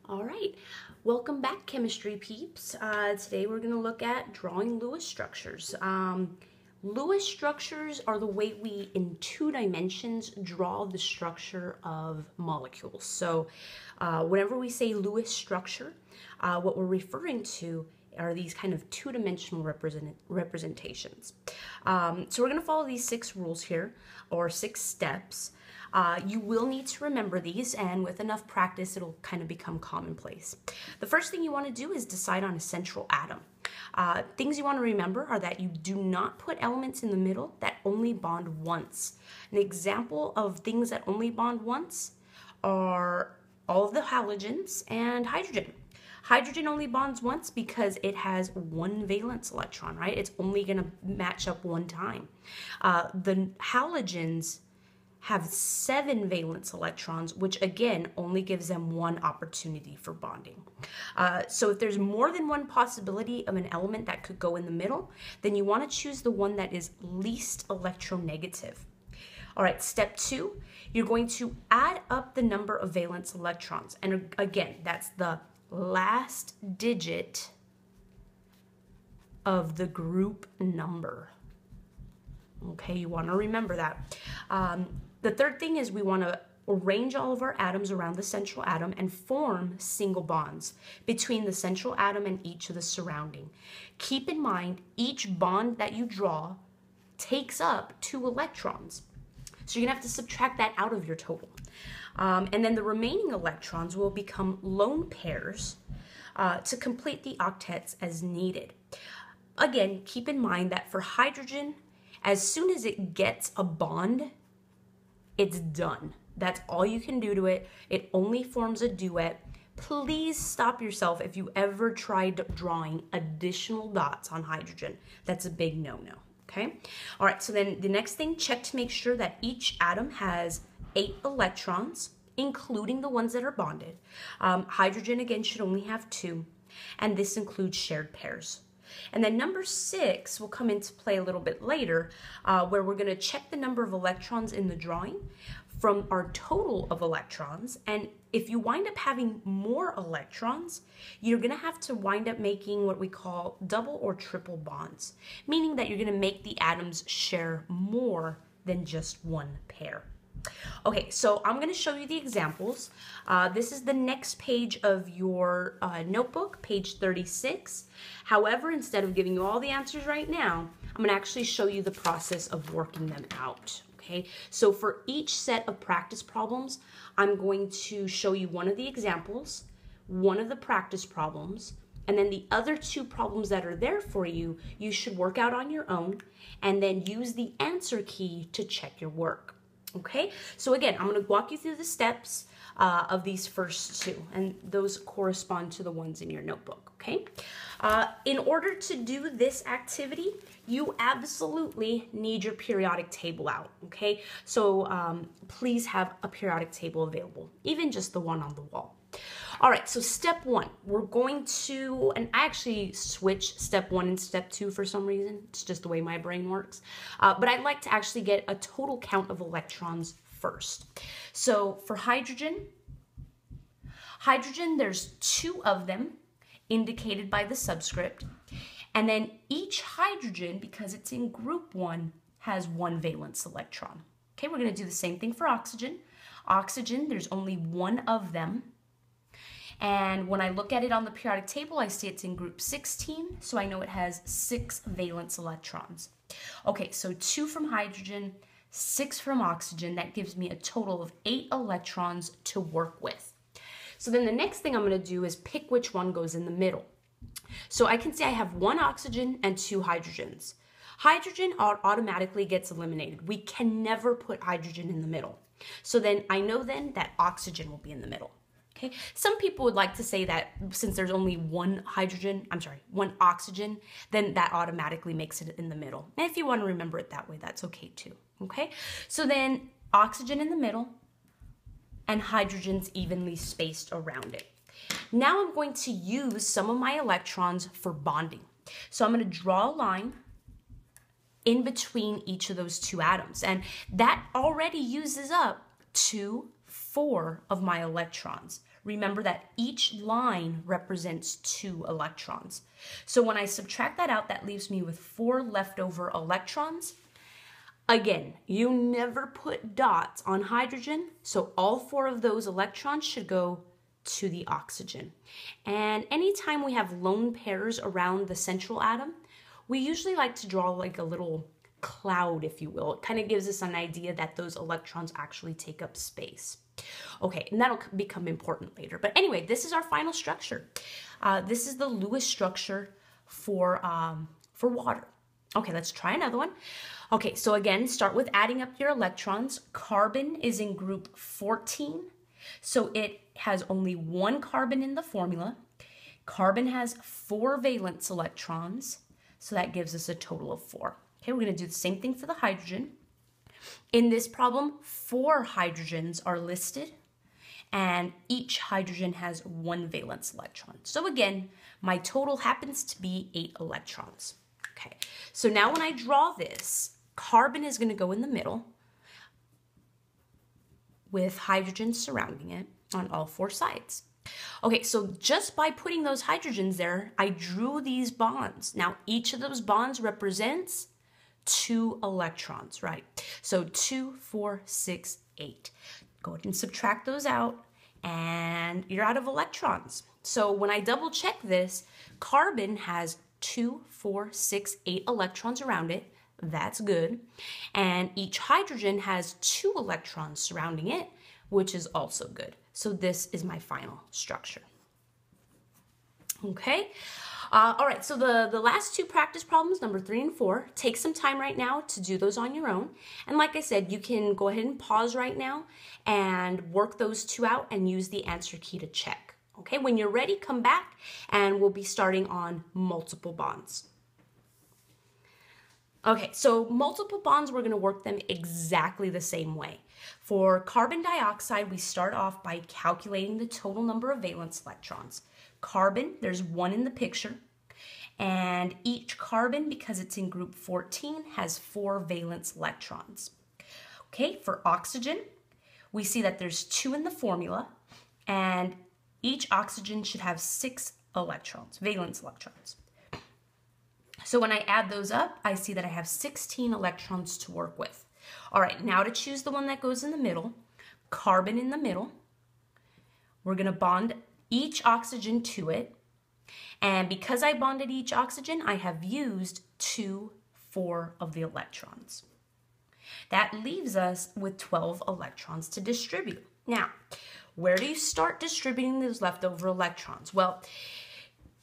All right, welcome back, chemistry peeps. Today we're going to look at drawing Lewis structures. Lewis structures are the way we, in 2 dimensions, draw the structure of molecules. So whenever we say Lewis structure, what we're referring to are these kind of 2-dimensional representations. So we're going to follow these 6 rules here, or 6 steps. You will need to remember these, and with enough practice, it'll kind of become commonplace. The first thing you want to do is decide on a central atom. Things you want to remember are that you do not put elements in the middle that only bond once. An example of things that only bond once are all of the halogens and hydrogen. Hydrogen only bonds once because it has 1 valence electron, right? It's only going to match up 1 time. The halogens have 7 valence electrons, which again only gives them 1 opportunity for bonding. So if there's more than 1 possibility of an element that could go in the middle, then you want to choose the one that is least electronegative. All right, step 2, you're going to add up the number of valence electrons. And again, that's the last digit of the group number. Okay, you want to remember that. The third thing is we want to arrange all of our atoms around the central atom and form single bonds between the central atom and each of the surrounding. Keep in mind, each bond that you draw takes up 2 electrons. So you're going to have to subtract that out of your total. And then the remaining electrons will become lone pairs to complete the octets as needed. Again, keep in mind that for hydrogen, as soon as it gets a bond, it's done. That's all you can do to it. It only forms a duet. Please stop yourself if you ever tried drawing additional dots on hydrogen. That's a big no-no, okay? All right, so then the next thing, check to make sure that each atom has 8 electrons, including the ones that are bonded. Hydrogen, again, should only have 2, and this includes shared pairs. And then number 6 will come into play a little bit later, where we're going to check the number of electrons in the drawing from our total of electrons. And if you wind up having more electrons, you're going to have to wind up making what we call double or triple bonds, meaning that you're going to make the atoms share more than just 1 pair. Okay, so I'm going to show you the examples. This is the next page of your notebook, page 36. However, instead of giving you all the answers right now, I'm going to actually show you the process of working them out. Okay, so for each set of practice problems, I'm going to show you one of the examples, one of the practice problems, and then the other 2 problems that are there for you, you should work out on your own, and then use the answer key to check your work. Okay, so again, I'm going to walk you through the steps of these first 2, and those correspond to the ones in your notebook, okay? In order to do this activity, you absolutely need your periodic table out, okay? So please have a periodic table available, even just the one on the wall. All right, so step 1, we're going to, and I actually switch step 1 and step 2 for some reason. It's just the way my brain works. But I'd like to actually get a total count of electrons first. So for hydrogen, there's 2 of them indicated by the subscript. And then each hydrogen, because it's in group 1, has 1 valence electron. Okay, we're going to do the same thing for oxygen. Oxygen, there's only 1 of them. And when I look at it on the periodic table, I see it's in group 16, so I know it has 6 valence electrons. Okay, so 2 from hydrogen, 6 from oxygen. That gives me a total of 8 electrons to work with. So then the next thing I'm going to do is pick which one goes in the middle. So I can say I have 1 oxygen and 2 hydrogens. Hydrogen automatically gets eliminated. We can never put hydrogen in the middle. So then I know then that oxygen will be in the middle. Okay. Some people would like to say that since there's only 1 oxygen, then that automatically makes it in the middle. And if you want to remember it that way, that's okay too. Okay. So then oxygen in the middle and hydrogen's evenly spaced around it. Now I'm going to use some of my electrons for bonding. So I'm going to draw a line in between each of those 2 atoms. And that already uses up 2 4 of my electrons. remember that each line represents 2 electrons. So when I subtract that out, that leaves me with 4 leftover electrons. Again, you never put dots on hydrogen, so all 4 of those electrons should go to the oxygen. And anytime we have lone pairs around the central atom, we usually like to draw like a little cloud, if you will. It kind of gives us an idea that those electrons actually take up space. Okay, and that'll become important later. But anyway, this is our final structure. This is the Lewis structure for water. Okay, let's try another one. Okay, so again, start with adding up your electrons. Carbon is in group 14, so it has only 1 carbon in the formula. Carbon has 4 valence electrons, so that gives us a total of 4. Okay, we're going to do the same thing for the hydrogen. In this problem, 4 hydrogens are listed, and each hydrogen has 1 valence electron. So again, my total happens to be 8 electrons. Okay, so now when I draw this, carbon is going to go in the middle with hydrogen surrounding it on all 4 sides. Okay, so just by putting those hydrogens there, I drew these bonds. Now, each of those bonds represents 2 electrons, right? So 2, 4, 6, 8. Go ahead and subtract those out, and you're out of electrons. So when I double check this, carbon has 2, 4, 6, 8 electrons around it. That's good. And each hydrogen has 2 electrons surrounding it, which is also good. So this is my final structure. Okay. All right, so the last 2 practice problems, number 3 and 4, take some time right now to do those on your own. And like I said, you can go ahead and pause right now and work those 2 out and use the answer key to check. Okay, when you're ready, come back and we'll be starting on multiple bonds. Okay, so multiple bonds, we're going to work them exactly the same way. For carbon dioxide, we start off by calculating the total number of valence electrons. Carbon, there's 1 in the picture, and each carbon, because it's in group 14, has 4 valence electrons. Okay, for oxygen, we see that there's 2 in the formula, and each oxygen should have 6 electrons, valence electrons. So when I add those up, I see that I have 16 electrons to work with. All right, now to choose the one that goes in the middle, carbon in the middle, we're going to bond each oxygen to it. And because I bonded each oxygen, I have used 2, 4 of the electrons. That leaves us with 12 electrons to distribute. Now, where do you start distributing those leftover electrons? Well,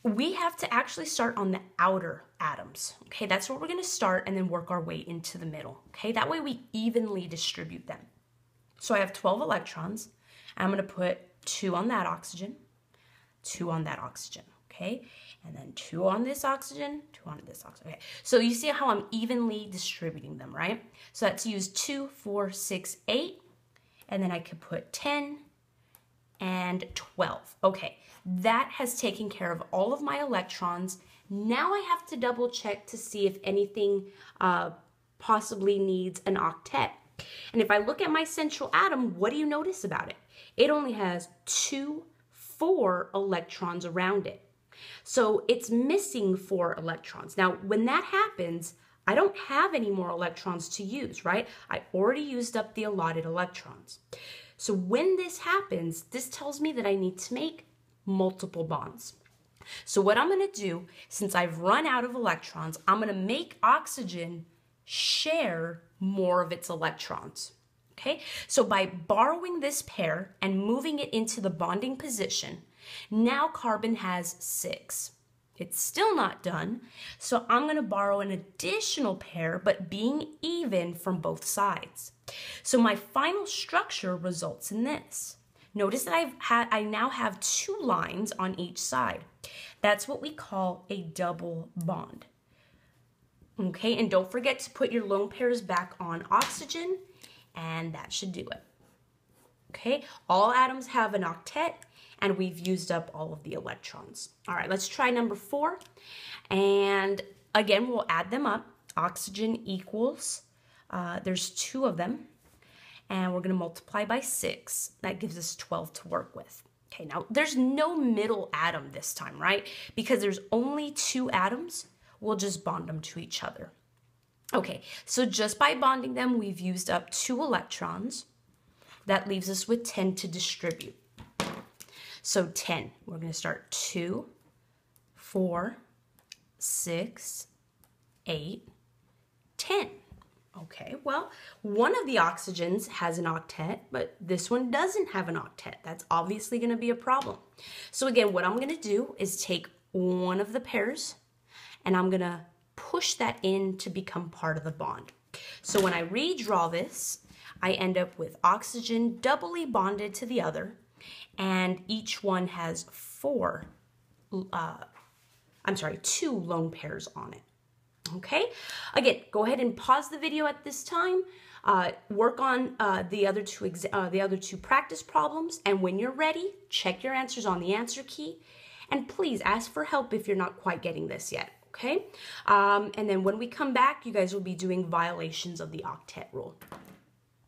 we have to actually start on the outer atoms. Okay, that's where we're going to start and then work our way into the middle. Okay, that way we evenly distribute them. So I have 12 electrons. I'm going to put 2 on that oxygen, 2 on that oxygen. Okay, and then 2 on this oxygen, 2 on this oxygen. Okay, so you see how I'm evenly distributing them, right? So that's use 2, 4, 6, 8, and then I could put 10 and 12. Okay, that has taken care of all of my electrons. Now I have to double check to see if anything possibly needs an octet. And if I look at my central atom, what do you notice about it? It only has 2, 4 electrons around it. So it's missing 4 electrons. Now, when that happens, I don't have any more electrons to use, right? I already used up the allotted electrons. So when this happens, this tells me that I need to make multiple bonds. So what I'm going to do, since I've run out of electrons, I'm going to make oxygen share more of its electrons. Okay, so by borrowing this pair and moving it into the bonding position, now carbon has 6. It's still not done, so I'm going to borrow an additional pair, but being even from both sides. So my final structure results in this. Notice that I now have 2 lines on each side. That's what we call a double bond. Okay, and don't forget to put your lone pairs back on oxygen, and that should do it. Okay, all atoms have an octet, and we've used up all of the electrons. All right, let's try number 4. And again, we'll add them up. Oxygen equals, there's 2 of them, and we're going to multiply by 6. That gives us 12 to work with. Okay, now there's no middle atom this time, right? Because there's only 2 atoms, we'll just bond them to each other. Okay, so just by bonding them, we've used up 2 electrons. That leaves us with 10 to distribute. So 10, we're going to start 2, 4, 6, 8, 10. Okay, well, one of the oxygens has an octet, but this one doesn't have an octet. That's obviously going to be a problem. So again, what I'm going to do is take one of the pairs, and I'm going to push that in to become part of the bond. So when I redraw this, I end up with oxygen doubly bonded to the other, and each one has 2 lone pairs on it. Okay, again, go ahead and pause the video at this time, work on the other two practice problems, and when you're ready, check your answers on the answer key, and please ask for help if you're not quite getting this yet, okay? And then when we come back, you guys will be doing violations of the octet rule.